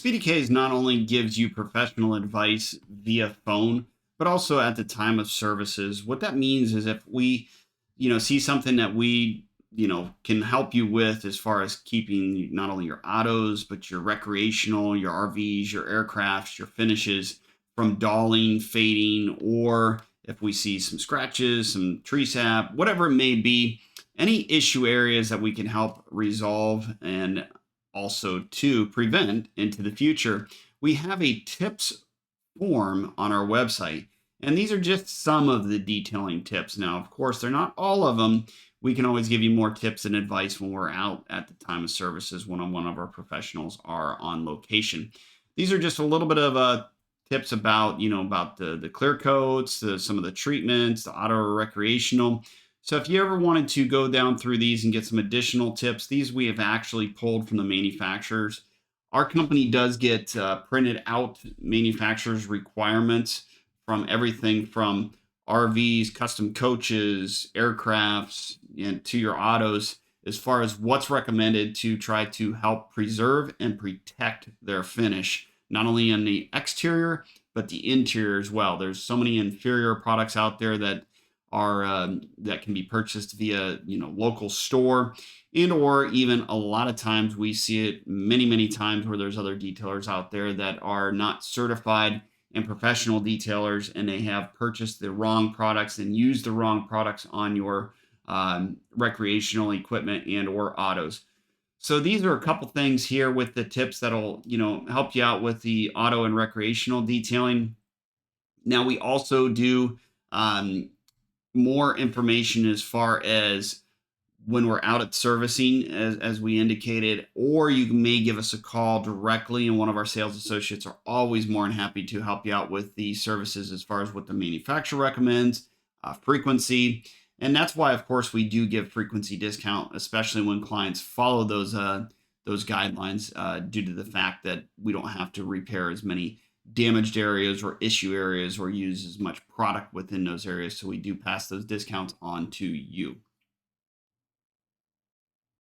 Speedy K not only gives you professional advice via phone, but also at the time of services. What that means is if we, see something that we, can help you with as far as keeping not only your autos, but your recreational, your RVs, your aircrafts, your finishes from dulling, fading, or if we see some scratches, some tree sap, whatever it may be, any issue areas that we can help resolve and also to prevent into the future, we have a tips form on our website. And these are just some of the detailing tips. Now, of course, they're not all of them. We can always give you more tips and advice when we're out at the time of services when one of our professionals are on location. These are just a little bit of tips about, about the clear coats, some of the treatments, the auto or recreational. So if you ever wanted to go down through these and get some additional tips, these we have actually pulled from the manufacturers. Our company does get printed out manufacturers' requirements from everything from RVs, custom coaches, aircrafts, and to your autos as far as what's recommended to try to help preserve and protect their finish, not only in the exterior, but the interior as well. There's so many inferior products out there that are that can be purchased via local store, and or even a lot of times we see it many times where there's other detailers out there that are not certified and professional detailers, and they have purchased the wrong products and used the wrong products on your recreational equipment and or autos. So these are a couple things here with the tips that'll help you out with the auto and recreational detailing. Now we also do um, more information as far as when we're out at servicing, as we indicated, or you may give us a call directly, and one of our sales associates are always more than happy to help you out with the services as far as what the manufacturer recommends, frequency. And that's why, of course, we do give frequency discount, especially when clients follow those guidelines, due to the fact that we don't have to repair as many damaged areas or issue areas or use as much product within those areas. So we do pass those discounts on to you.